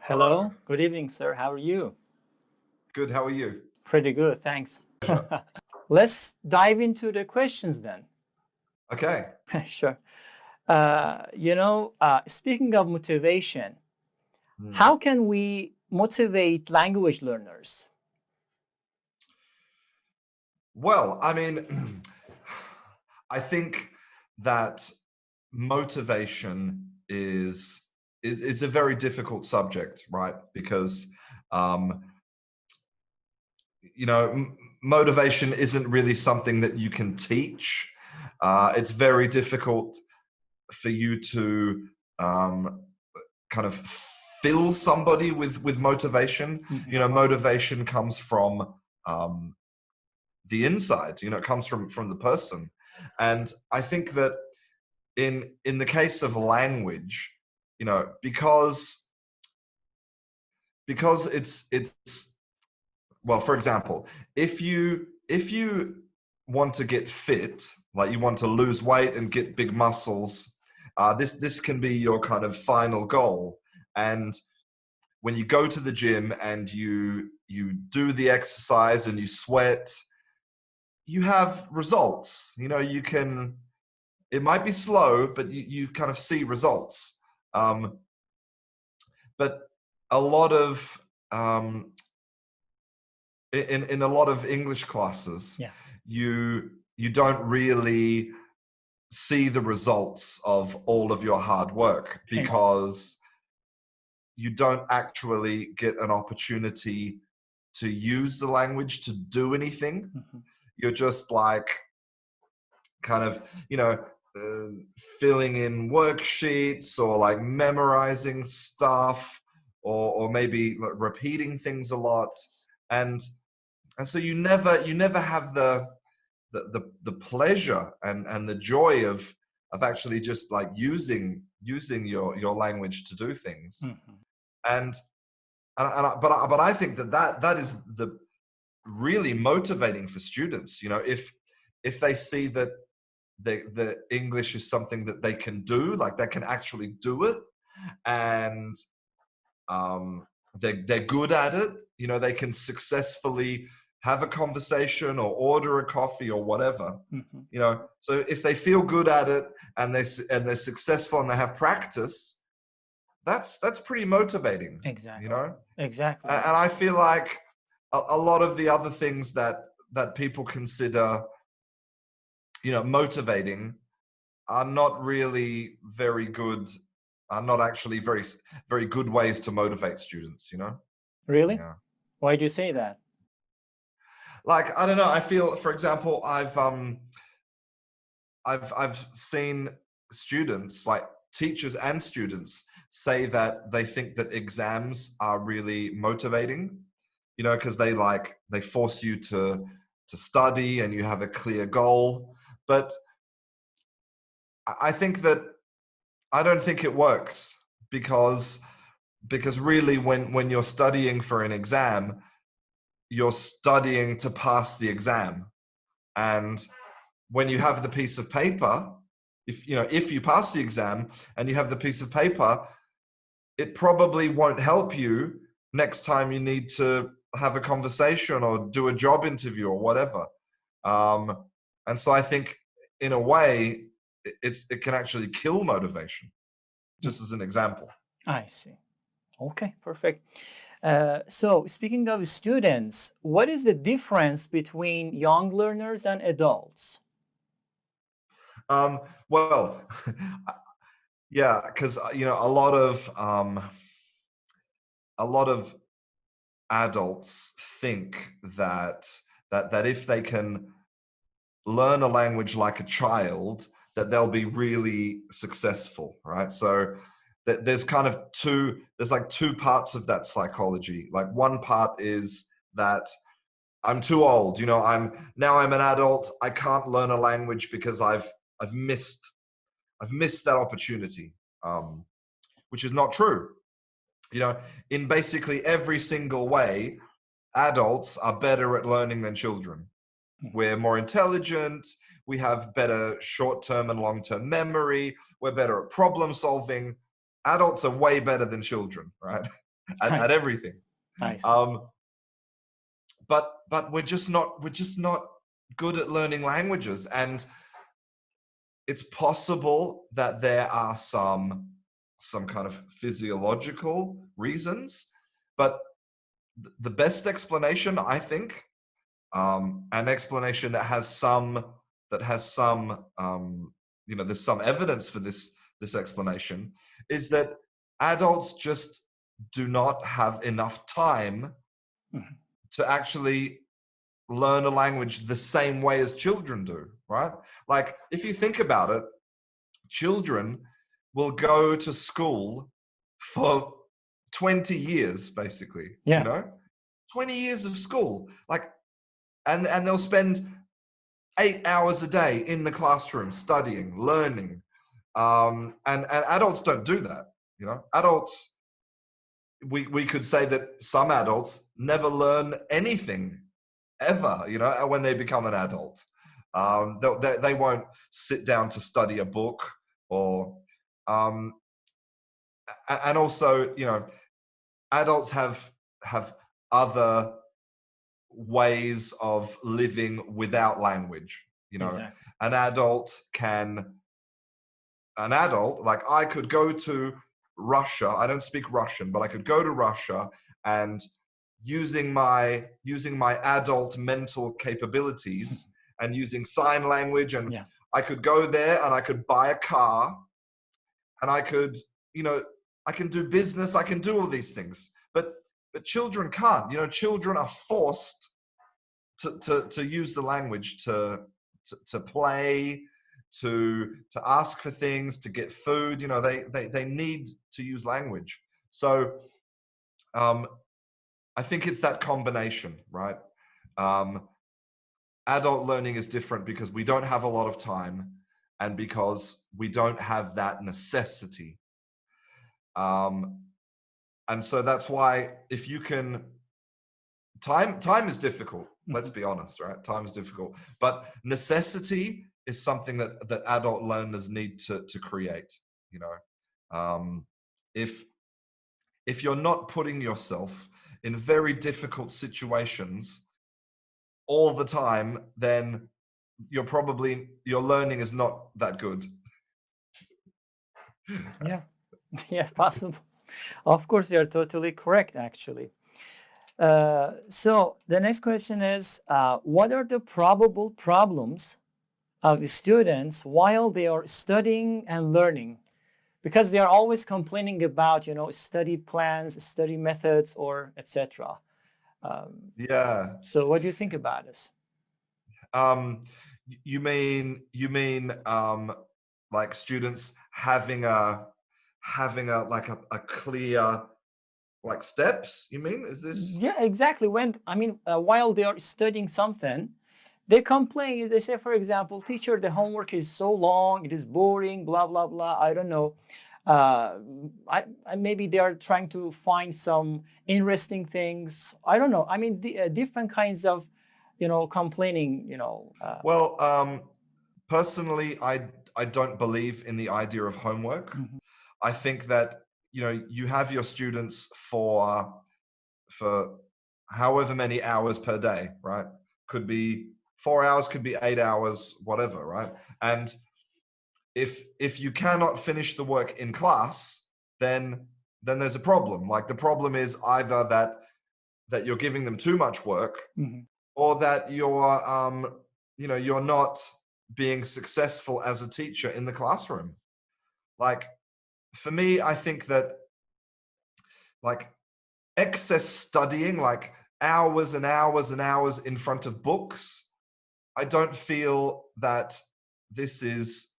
Hello, good evening, sir. How are you? Good, how are you? Pretty good, thanks. Pleasure. Let's dive into the questions then. Okay. Sure. Speaking of motivation, Hmm. how can we motivate language learners? Well, I mean, I think that motivation is a very difficult subject, right? Because um, motivation isn't really something that you can teach. It's very difficult for you to um, kind of fill somebody with motivation. Mhm. Motivation comes from um, the inside. It comes from the person. And I think that in the case of language, because it's well, for example, if you want to get fit, like you want to lose weight and get big muscles, this can be your kind of final goal. And when you go to the gym and you do the exercise and you sweat, you have results. It might be slow, but you kind of see results. Um, but a lot of in a lot of English classes, Yeah. you don't really see the results of all of your hard work because you don't actually get an opportunity to use the language to do anything. Mhm. You're just like kind of, uh, filling in worksheets or like memorizing stuff, or maybe like repeating things a lot. And so you never have the pleasure and the joy of actually just like using your language to do things. Mhm. And but I think that is the really motivating for students. If they see that the English is something that they can do, like they can actually do it, and they're good at it. They can successfully have a conversation or order a coffee or whatever. Mhm. So if they feel good at it and they're successful and they have practice, that's pretty motivating. you Exactly. know Exactly. and I feel like a lot of the other things that people consider motivating are not really very good, are not actually very good ways to motivate students. Really? Yeah. Why do you say that? Like, I don't know, I feel, for example, I've seen students, like teachers and students, say that they think that exams are really motivating, because they force you to study and you have a clear goal. But I think that I don't think it works, because really when you're studying for an exam, you're studying to pass the exam. And when you have the piece of paper, if you pass the exam and you have the piece of paper, it probably won't help you next time you need to have a conversation or do a job interview or whatever. And so I think, in a way, it can actually kill motivation, just as an example. I see. Okay, perfect. So, speaking of students, what is the difference between young learners and adults? Well, yeah, because a lot of adults think that if they can learn a language like a child, that they'll be really successful, right? So there's kind of there's like two parts of that psychology. Like, one part is that I'm too old. I'm an adult. I can't learn a language because I've missed that opportunity, which is not true. In basically every single way, adults are better at learning than children. We're more intelligent. We have better short-term and long-term memory. We're better at problem solving. Adults are way better than children, right? I at see. everything. I see. Um, but we're just not good at learning languages, and it's possible that there are some kind of physiological reasons, but the best explanation, I think, an explanation that has some there's some evidence for this explanation, is that adults just do not have enough time Mhm. to actually learn a language the same way as children do, right? Like, if you think about it, children will go to school for 20 years, basically, Yeah. 20 years of school. Like, and they'll spend 8 hours a day in the classroom studying, learning. And adults don't do that. Adults, we could say that some adults never learn anything ever, when they become an adult. They won't sit down to study a book, or um, and also, adults have other ways of living without language. Exactly. An adult can an adult, like, I could go to Russia. I don't speak Russian, but I could go to Russia, and using my adult mental capabilities and using sign language, and Yeah. I could go there and I could buy a car, and I could, you know, I can do business, I can do all these things. But children can't. Children are forced to use the language to play, to ask for things, to get food. They need to use language. So um, I think it's that combination, right? Um, Adult learning is different because we don't have a lot of time, and because we don't have that necessity. Um, and so that's why, if you can, time is difficult. Let's Mhm. be honest, right? Time is difficult, but necessity is something that adult learners need to create. You know, if if you're not putting yourself in very difficult situations all the time, then your learning is not that good. Yeah. Yeah, possible. Of course, you're totally correct, actually. So the next question is, what are the probable problems of students while they are studying and learning? Because they are always complaining about, study plans, study methods, or etc. Yeah. So what do you think about this? Um, you mean like students having a like a clear, like, steps? You mean, is this? Yeah, exactly. While they are studying something, they complain. They say, for example, teacher, the homework is so long, it is boring, blah blah blah. I don't know. Uh, Maybe they are trying to find some interesting things. I don't know. Different kinds of, complaining. Well, personally, I don't believe in the idea of homework. Mhm. I think that, you have your students for however many hours per day, right? Could be 4 hours, could be 8 hours, whatever, right? And if you cannot finish the work in class, then there's a problem. Like, the problem is either that you're giving them too much work, Mhm. or that you're not being successful as a teacher in the classroom. Like, for me, I think that, like, excess studying, like hours and hours and hours in front of books, I don't feel that this is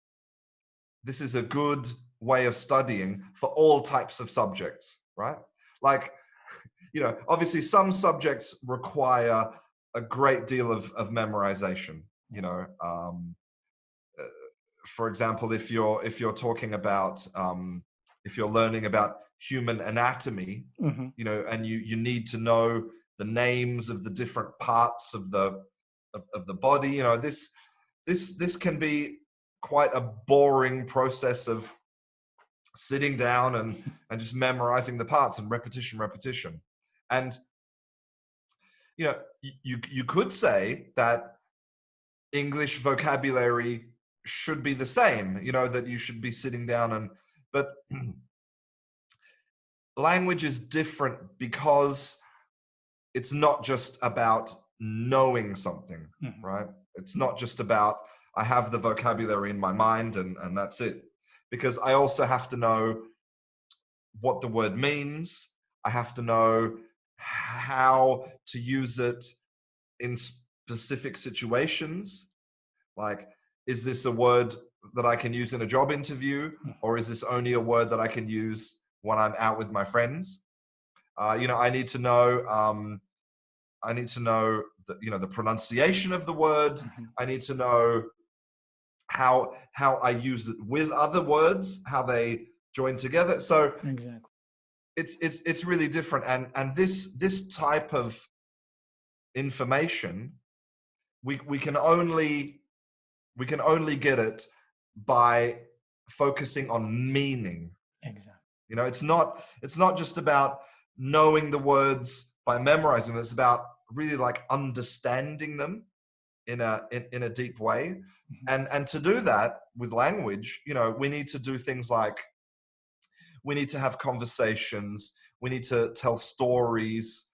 this is a good way of studying for all types of subjects, right? Like, obviously some subjects require a great deal of memorization. Yes. Uh, for example, if you're talking about, if you're learning about human anatomy, Hmm. and you need to know the names of the different parts of the body. This can be quite a boring process of sitting down and just memorizing the parts and repetition. And you could say that English vocabulary should be the same, that you should be sitting down but language is different because it's not just about knowing something, right? It's not just about, I have the vocabulary in my mind and that's it. Because I also have to know what the word means. I have to know how to use it in specific situations. Like, is this a word that I can use in a job interview, or is this only a word that I can use when I'm out with my friends? I need to know. I need to know the pronunciation of the word. I need to know how I use it with other words, how they join together. So Exactly. it's really different. And this type of information, we can only get it by focusing on meaning. Exactly. It's not just about knowing the words by memorizing them. It's about really like understanding them in a deep way. And to do that with language, we need to do things like, we need to have conversations, we need to tell stories,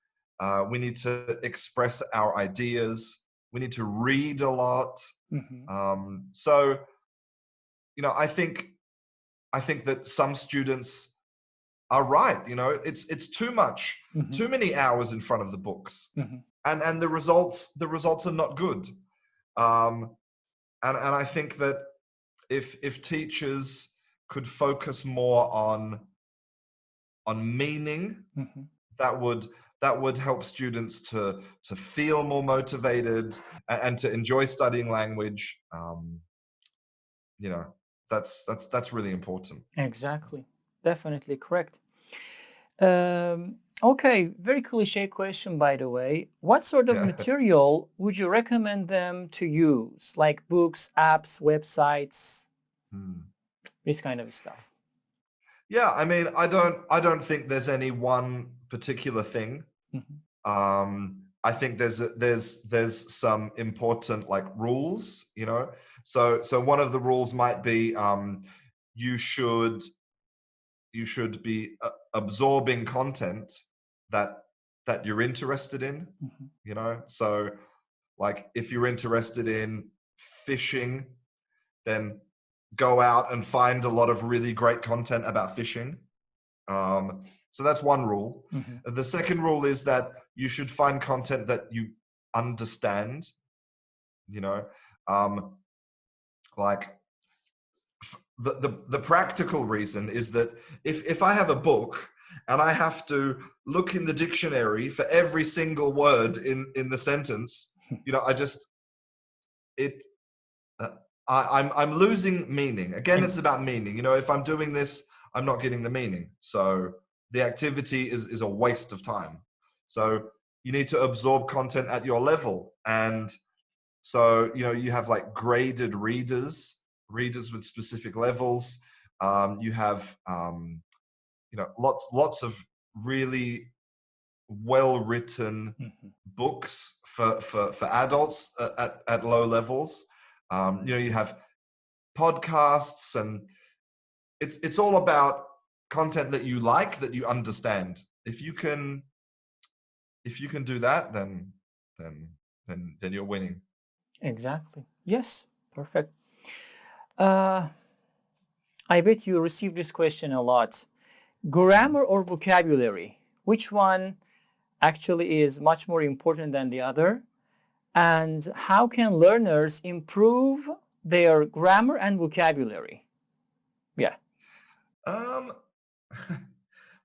we need to express our ideas, we need to read a lot. So I think that some students are right. It's too much, too many hours in front of the books, and the results are not good. And I think that if teachers could focus more on meaning, that would help students to feel more motivated and to enjoy studying language. That's really important. Exactly. Definitely correct. Okay, very cliche question, by the way. What sort of material would you recommend them to use? Like books, apps, websites, this kind of stuff. Yeah, I mean, I don't think there's any one particular thing. I think there's some important like rules, So one of the rules might be, you should be absorbing content that you're interested in, So like if you're interested in fishing, then go out and find a lot of really great content about fishing. So that's one rule. The second rule is that you should find content that you understand, like the practical reason is that if I have a book and I have to look in the dictionary for every single word in the sentence, I'm losing meaning. Again, it's about meaning. If I'm doing this, I'm not getting the meaning. So the activity is a waste of time. So you need to absorb content at your level. And so, you have like graded readers with specific levels. You have, lots of really well-written books for adults at low levels. You have podcasts, and it's all about content that you like, that you understand. If you can do that, then you're winning. Exactly. Yes. Perfect. I bet you received this question a lot. Grammar or vocabulary? Which one actually is much more important than the other? And how can learners improve their grammar and vocabulary? Yeah.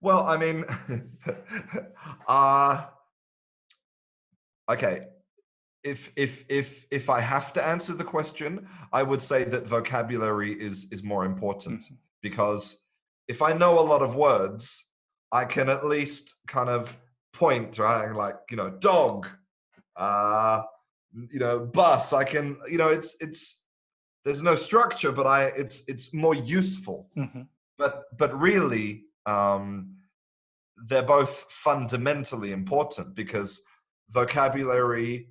Well, I mean, okay. If I have to answer the question, I would say that vocabulary is more important, because if I know a lot of words, I can at least kind of point, right? Like, dog, bus. I can, it's there's no structure, but it's more useful. but really, they're both fundamentally important, because vocabulary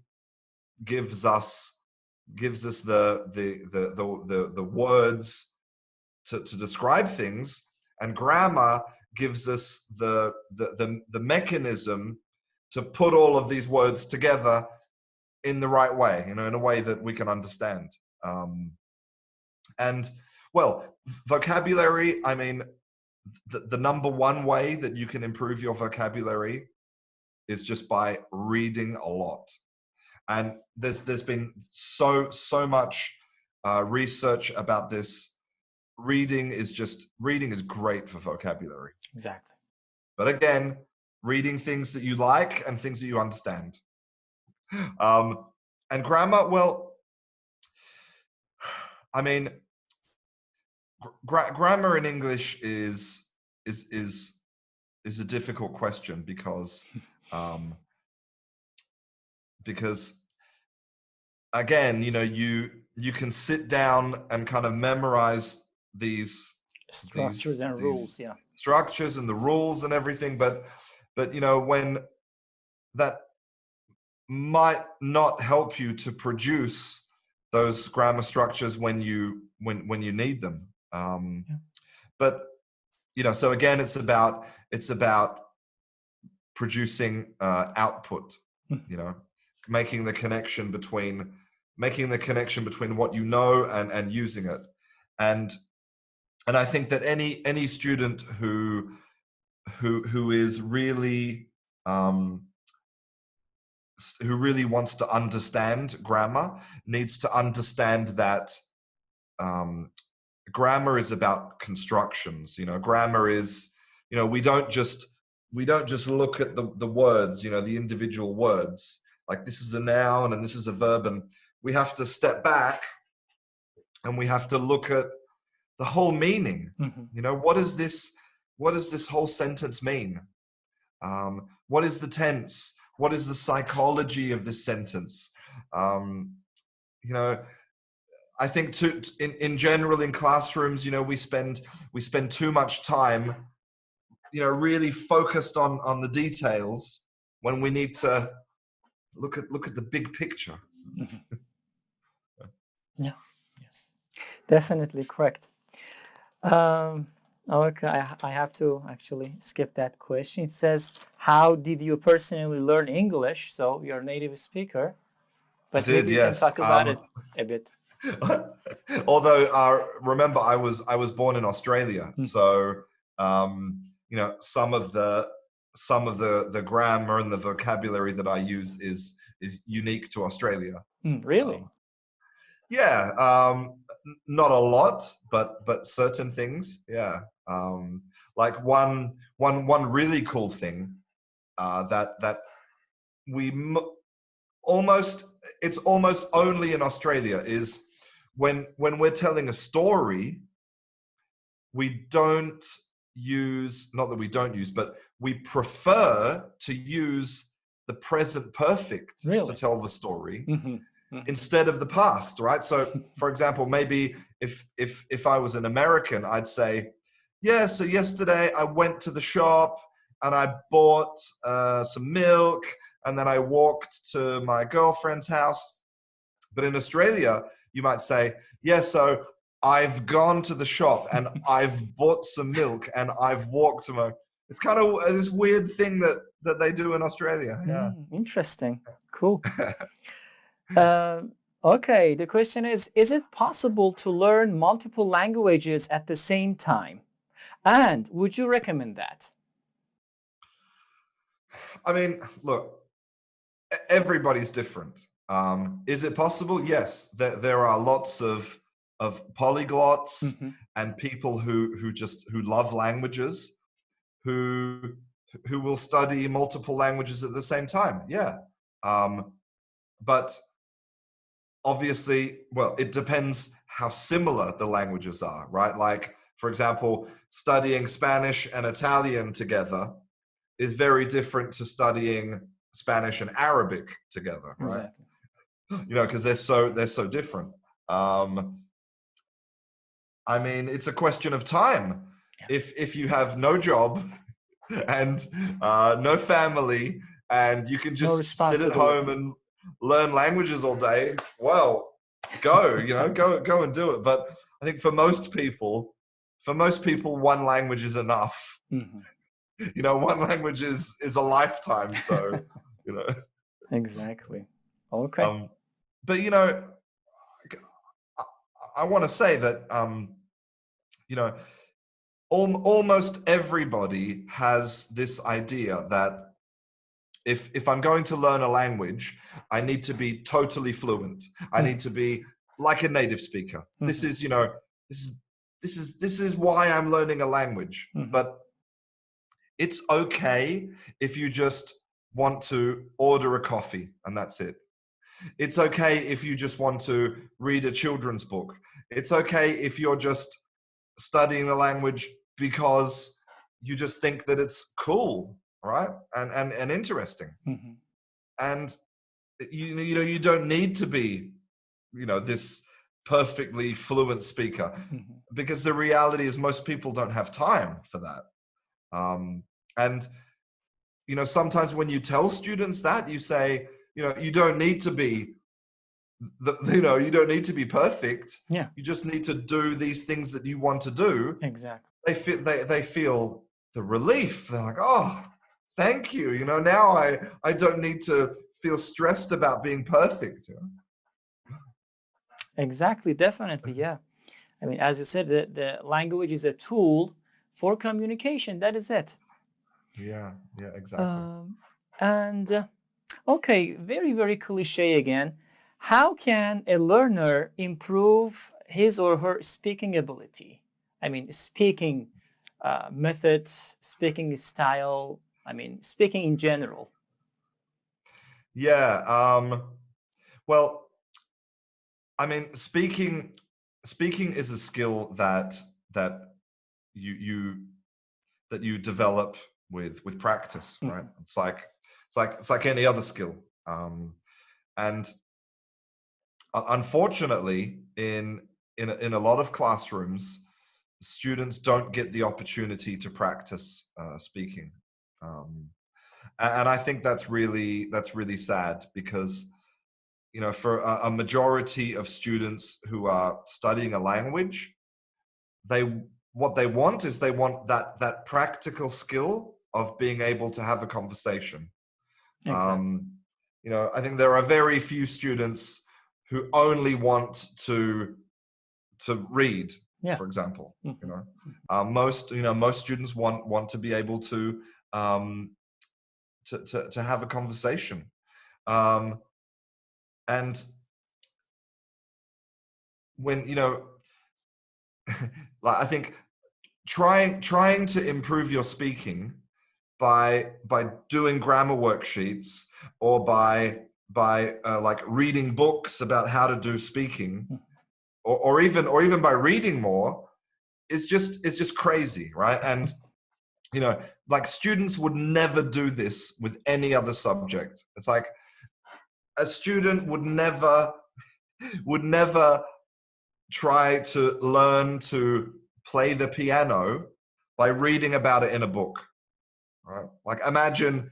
gives us the words to describe things, and grammar gives us the mechanism to put all of these words together in the right way, in a way that we can understand. And well, vocabulary, I mean, the number one way that you can improve your vocabulary is just by reading a lot. And there's been so much research about this. Reading is great for vocabulary. Exactly. But again, reading things that you like and things that you understand. And grammar, well, I mean, grammar in English is a difficult question, because again, you can sit down and kind of memorize these structures and rules, yeah, structures and the rules and everything, but when that might not help you to produce those grammar structures when you need them. Yeah. But so again, it's about producing output. Making the connection between what you know and using it. And I think that any student who is really who really wants to understand grammar needs to understand that grammar is about constructions. Grammar is, we don't just look at the words, the individual words, like this is a noun and this is a verb, and we have to step back and we have to look at the whole meaning. Mm-hmm. What does this whole sentence mean? What is the tense? What is the psychology of this sentence? I think in general in classrooms, we spend too much time, really focused on the details, when we need to look at the big picture. Mm-hmm. Yeah. Yes. Definitely correct. Okay, I have to actually skip that question. It says, how did you personally learn English? So you're a native speaker, but maybe you can talk about it a bit. Although, remember, I was born in Australia, so some of the grammar and the vocabulary that I use is unique to Australia. Really? Yeah, not a lot, but certain things. Yeah, like one really cool thing that we it's almost only in Australia is when we're telling a story, we don't use, not that we don't use, but we prefer to use the present perfect to tell the story. Mm-hmm. Mm-hmm. Instead of the past, right? So, for example, maybe if I was an American, I'd say, yeah, so yesterday I went to the shop and I bought some milk, and then I walked to my girlfriend's house. But in Australia, you might say, yeah, so I've gone to the shop and I've bought some milk and I've walked to my... It's kind of this weird thing that they do in Australia. Yeah. Interesting. Cool. Okay, the question is it possible to learn multiple languages at the same time? And would you recommend that? I mean, look, everybody's different. Is it possible? Yes, there are lots of polyglots, mm-hmm. and people who love languages, who will study multiple languages at the same time. Yeah, but obviously, well, it depends how similar the languages are, right? Like, for example, studying Spanish and Italian together is very different to studying Spanish and Arabic together, right? Exactly. Because they're so different. I mean, it's a question of time. if you have no job and no family, and you can No just sit at home responsibility. and learn languages all day, well, go, go and do it. But I think for most people, one language is enough. Mhm. One language is a lifetime. So, you know, Exactly. Okay. um, but I, I want to say that you know, almost everybody has this idea that if I'm going to learn a language, I need to be totally fluent. I need to be like a native speaker. This Mhm. is, this is why I'm learning a language. Mhm. But it's okay if you just want to order a coffee and that's it. It's okay if you just want to read a children's book. It's okay if you're just studying the language because you just think that it's cool, right? And interesting. Mhm. And you don't need to be, this perfectly fluent speaker, Mhm. because the reality is most people don't have time for that. And sometimes when you tell students that, you say, you don't need to be you don't need to be perfect. Yeah, You just need to do these things that you want to do. exactly. They feel the relief. They're like, oh, thank you. Now I don't need to feel stressed about being perfect. Exactly, definitely, yeah. I mean, as you said, the language is a tool for communication. That is it. Yeah, yeah, exactly. Um, and okay, very, very cliche again. How can a learner improve his or her speaking ability? I mean, speaking method, speaking style, I mean, speaking in general. Yeah. Well, I mean, speaking is a skill that you that you develop with practice, right? Mhm. It's like any other skill. And unfortunately, in a lot of classrooms, students don't get the opportunity to practice speaking. Um, and I think that's really sad, because for a majority of students who are studying a language, they what they want is they want that practical skill of being able to have a conversation. Exactly. um, I think there are very few students who only want to read, Yeah. for example. Mhm. Most students want to be able um, to have a conversation. um, and when like, I think trying to improve your speaking by doing grammar worksheets, or by like reading books about how to do speaking, Mhm. or even by reading more, is just crazy, right? And like, students would never do this with any other subject. It's like a student would never try to learn to play the piano by reading about it in a book, right? Like, imagine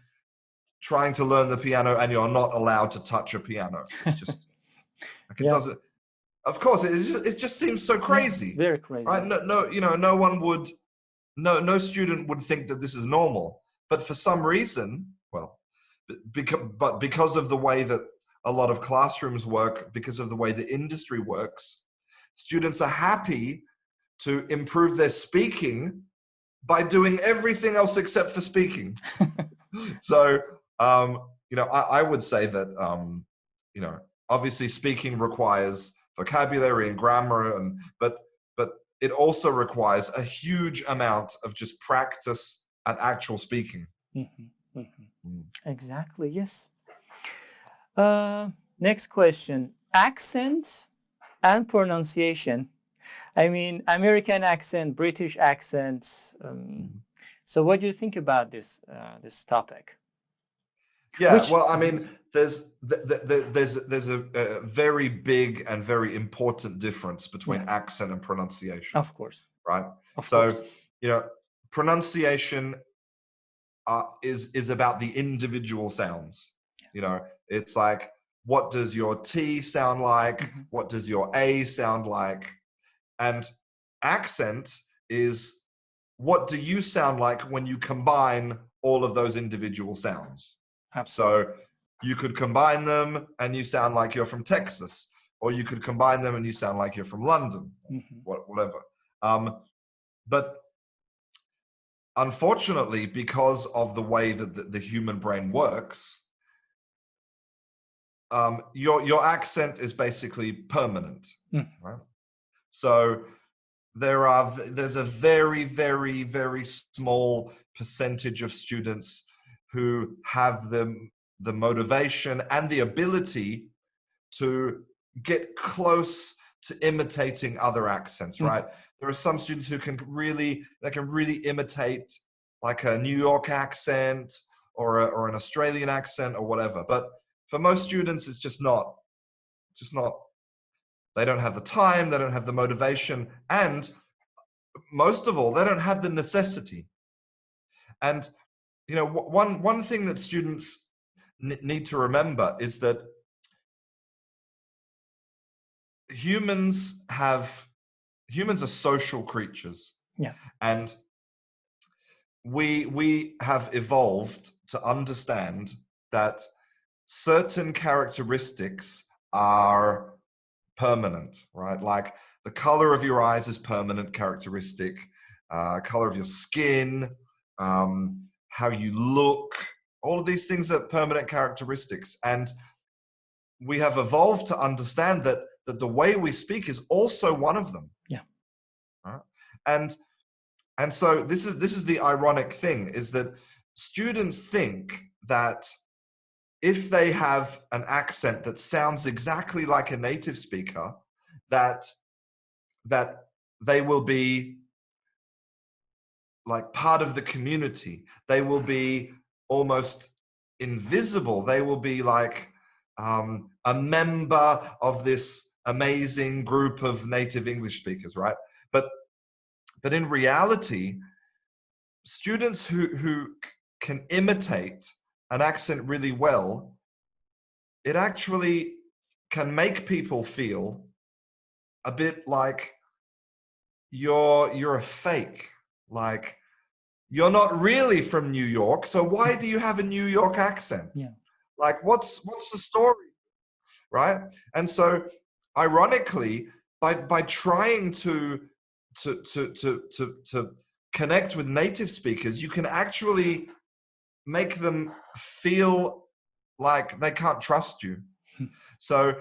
trying to learn the piano and you're not allowed to touch a piano. It's just like, it Yeah. doesn't. Of course, it just seems so Yeah. crazy, Very crazy. right? Yeah. No, no one would, no student would think that this is normal. But for some reason, well, because of the way that a lot of classrooms work, because of the way the industry works, students are happy to improve their speaking by doing everything else except for speaking. So, I would say that, you know, obviously speaking requires vocabulary and grammar, but it also requires a huge amount of just practice and actual speaking. Mhm. Mhm. Mm. Exactly. Yes. Uh, Next question. Accent and pronunciation. I mean, American accent, British accent. Mhm. So, what do you think about this topic? Yeah, Which, well, I mean, there's a very big and very important difference between yeah, accent and pronunciation, of course, right? of So, course. pronunciation is about the individual sounds. It's like, what does your T sound like? Mm-hmm. What does your A sound like? And accent is, what do you sound like when you combine all of those individual sounds? Absolutely. So you could combine them and you sound like you're from Texas, or you could combine them and you sound like you're from London, Mm-hmm. whatever. But unfortunately, because of the way that the human brain works, your accent is basically permanent, right? So there's a very, very, very small percentage of students who have the motivation and the ability to get close to imitating other accents, right? There are some students who can really imitate like a New York accent or an Australian accent or whatever. But for most students, it's just not. They don't have the time, they don't have the motivation, and most of all, they don't have the necessity. And one thing that students need to remember is that humans are social creatures. Yeah. And we have evolved to understand that certain characteristics are permanent, right? Like the color of your eyes is permanent characteristic, color of your skin, how you look, all of these things are permanent characteristics. And we have evolved to understand that the way we speak is also one of them. Yeah. Right? And so this is the ironic thing, is that students think that if they have an accent that sounds exactly like a native speaker, that they will be like part of the community. They will be almost invisible. They will be like a member of this amazing group of native English speakers, right? But in reality, students who can imitate an accent really well, it actually can make people feel a bit like you're a fake. Like, you're not really from New York, so why do you have a New York accent? Yeah. Like, what's the story, right? And so, ironically, by trying to connect with native speakers, you can actually make them feel like they can't trust you. So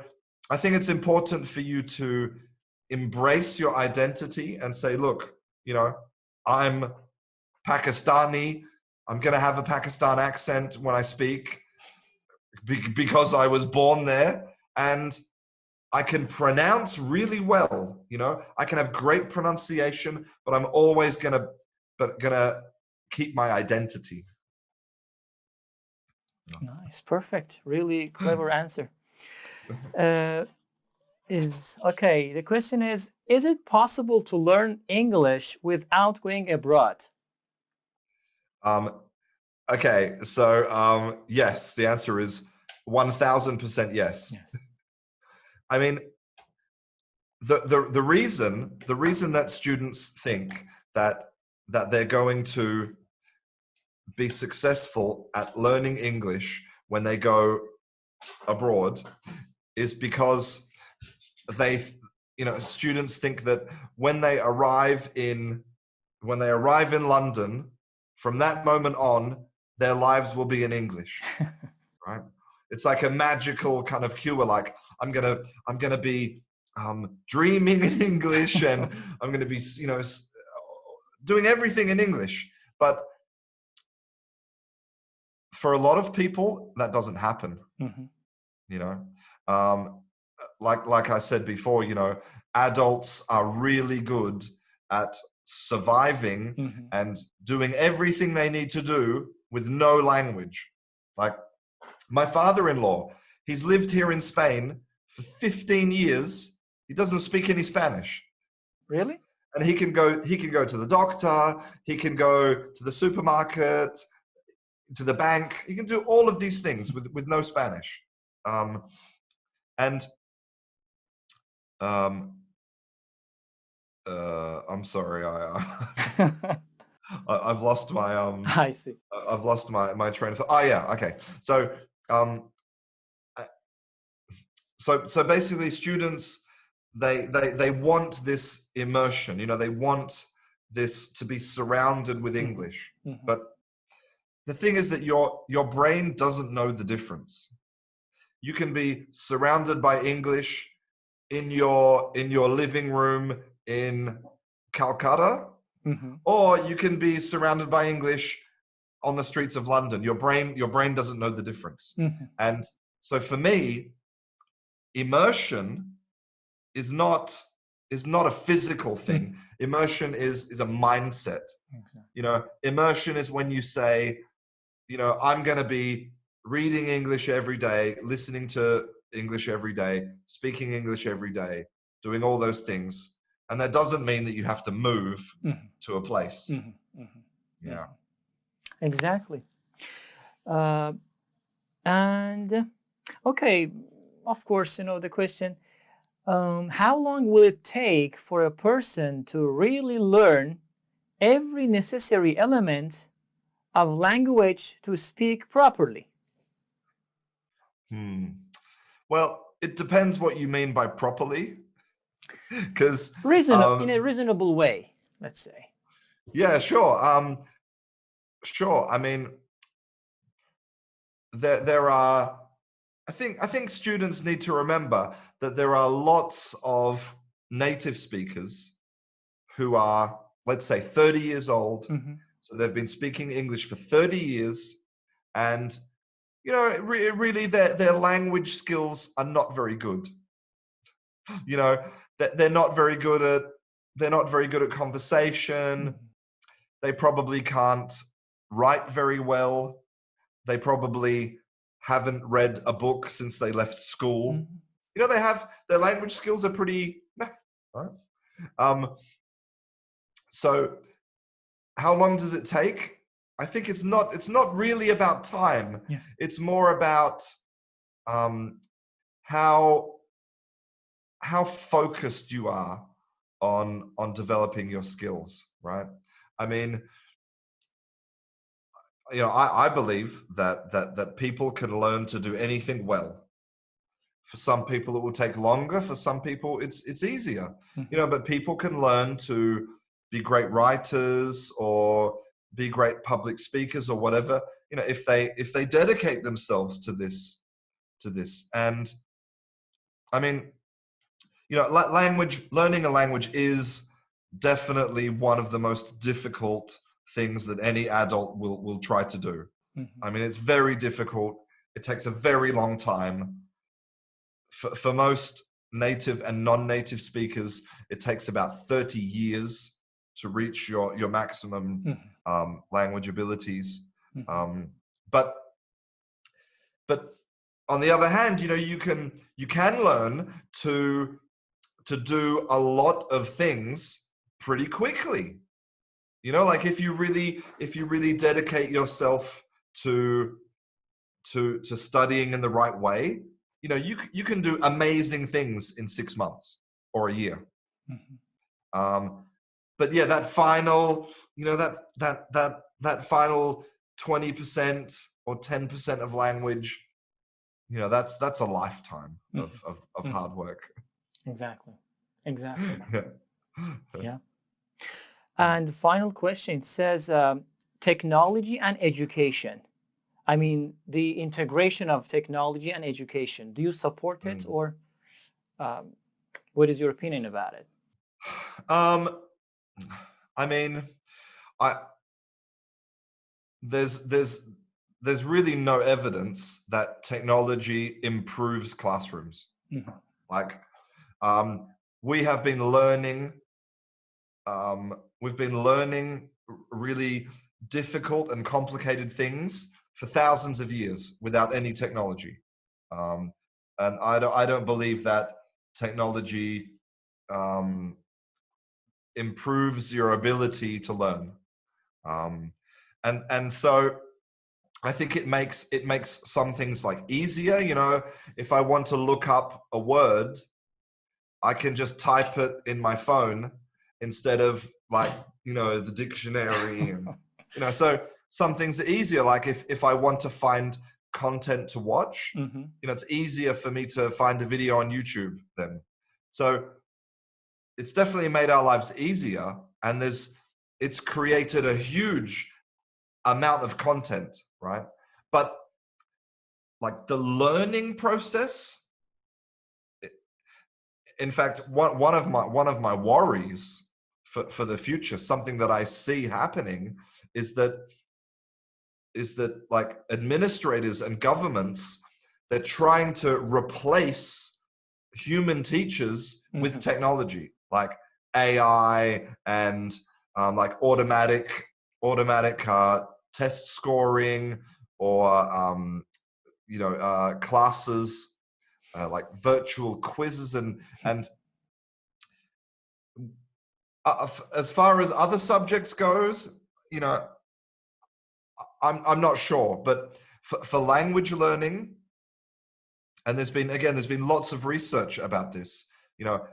I think it's important for you to embrace your identity and say, look, I'm Pakistani. I'm going to have a Pakistan accent when I speak because I was born there, and I can pronounce really well. I can have great pronunciation, but I'm always gonna keep my identity. Nice. Perfect. Really clever answer. The question is it possible to learn English without going abroad? Okay, so yes, the answer is 1000% yes. Yes. I mean, the reason that students think that they're going to be successful at learning English when they go abroad is because students think that when they arrive in London, from that moment on, their lives will be in English, right? It's like a magical kind of cure. Like, I'm gonna be dreaming in English, and I'm gonna be doing everything in English. But for a lot of people, that doesn't happen. Like I said before, adults are really good at surviving and doing everything they need to do with no language. Like my father-in-law, he's lived here in Spain for 15 years. He doesn't speak any Spanish. Really? and he can go to the doctor, he can go to the supermarket, to the bank. He can do all of these things with no Spanish. And I'm sorry, I've lost my I see. I've lost my train of thought. Oh yeah, okay. So so basically, students they want this immersion. You know, they want this to be surrounded with English. Mm-hmm. But the thing is that your brain doesn't know the difference. You can be surrounded by English in your living room in Calcutta, Mm-hmm. or you can be surrounded by English on the streets of London. Your brain doesn't know the difference. Mm-hmm. And so for me, immersion is not a physical thing. Immersion is a mindset. Exactly. You know, immersion is when you say, you know, I'm going to be reading English every day, listening to English every day, speaking English every day, doing all those things. And that doesn't mean that you have to move to a place. Yeah. Exactly. And okay, of course, you know, the question, how long will it take for a person to really learn every necessary element of language to speak properly? Well, it depends what you mean by properly. Because In a reasonable way, let's say. yeah, sure. Sure. I mean, there are. I think students need to remember that there are lots of native speakers who are, let's say, 30 years old. So they've been speaking English for 30 years, and you know, really, their language skills are not very good. You know, that they're not very good at conversation. They probably can't write very well. They probably haven't read a book since they left school. You know, their language skills are pretty meh, right? So how long does it take? I think it's not really about time. Yeah. It's more about how focused you are on developing your skills, right? I mean, you know, I believe that people can learn to do anything well. For some people, it will take longer. For some people, it's easier. You know, but people can learn to be great writers or be great public speakers or whatever. You know, if they dedicate themselves to this. And I mean, you know, learning a language is definitely one of the most difficult things that any adult will try to do. I mean, it's very difficult. It takes a very long time. For most native and non-native speakers, it takes about 30 years to reach your maximum language abilities. But on the other hand, you know, you can learn to do a lot of things pretty quickly. You know, like if you really dedicate yourself to studying in the right way, you know, you can do amazing things in 6 months or a year. But yeah, that final, you know, that final 20% or 10% of language, you know, that's a lifetime of hard work. Exactly. Exactly. Yeah. Yeah. And the final question, it says technology and education. I mean, the integration of technology and education. Do you support it, or what is your opinion about it? I mean, there's really no evidence that technology improves classrooms. Like, we have been learning, really difficult and complicated things for thousands of years without any technology. And I don't believe that technology improves your ability to learn. And so I think it makes some things like easier. You know, if I want to look up a word, I can just type it in my phone instead of like, you know, the dictionary. And, you know, so some things are easier. Like if I want to find content to watch, you know, it's easier for me to find a video on YouTube then. So it's definitely made our lives easier, and it's created a huge amount of content, right? But like the learning process, in fact, one of my worries for the future, something that I see happening, is that like administrators and governments, they're trying to replace human teachers with technology, like AI and like automatic test scoring, or you know, classes, like virtual quizzes, and as far as other subjects goes, you know, I'm not sure, but for language learning, and there's been lots of research about this, you know,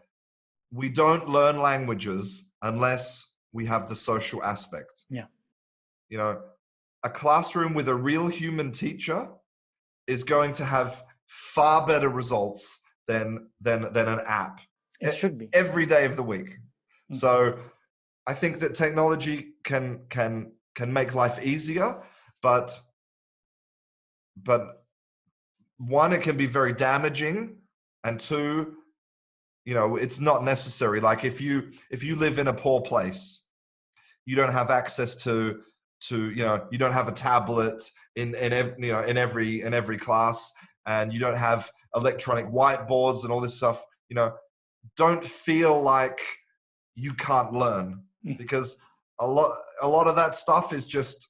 we don't learn languages unless we have the social aspect. Yeah. You know, a classroom with a real human teacher is going to have far better results than an app. It should be every day of the week. So I think that technology can make life easier, but one, it can be very damaging, and two, you know, it's not necessary. Like if you live in a poor place, you don't have access to you know, you don't have a tablet in every class, and you don't have electronic whiteboards and all this stuff, you know, don't feel like you can't learn, because a lot of that stuff is just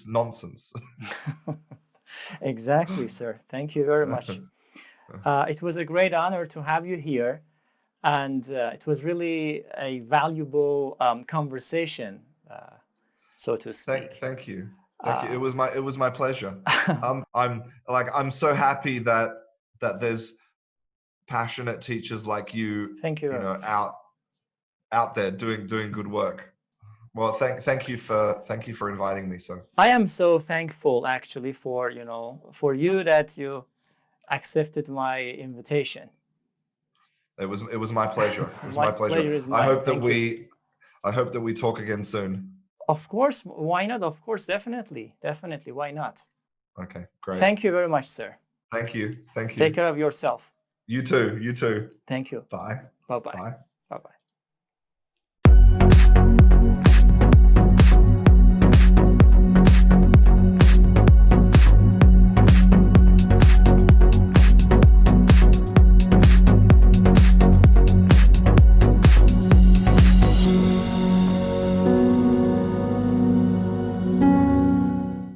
nonsense. Exactly, sir. Thank you very much. It was a great honor to have you here, and it was really a valuable conversation, so to speak. Thank you. It was my pleasure. I'm so happy that there's passionate teachers like you, Thank you you very know, much. out there doing good work. Well, thank you for inviting me. So I am so thankful, actually, for for you, that you accepted my invitation. it was my pleasure. It was My my pleasure pleasure. is mine. Thank you. I hope that we talk again soon. Of course, why not? Of course, definitely, definitely, why not? Okay, great. Thank you very much, sir. Thank you. Take care of yourself. You too. Thank you. Bye. Bye bye. Bye. Bye bye.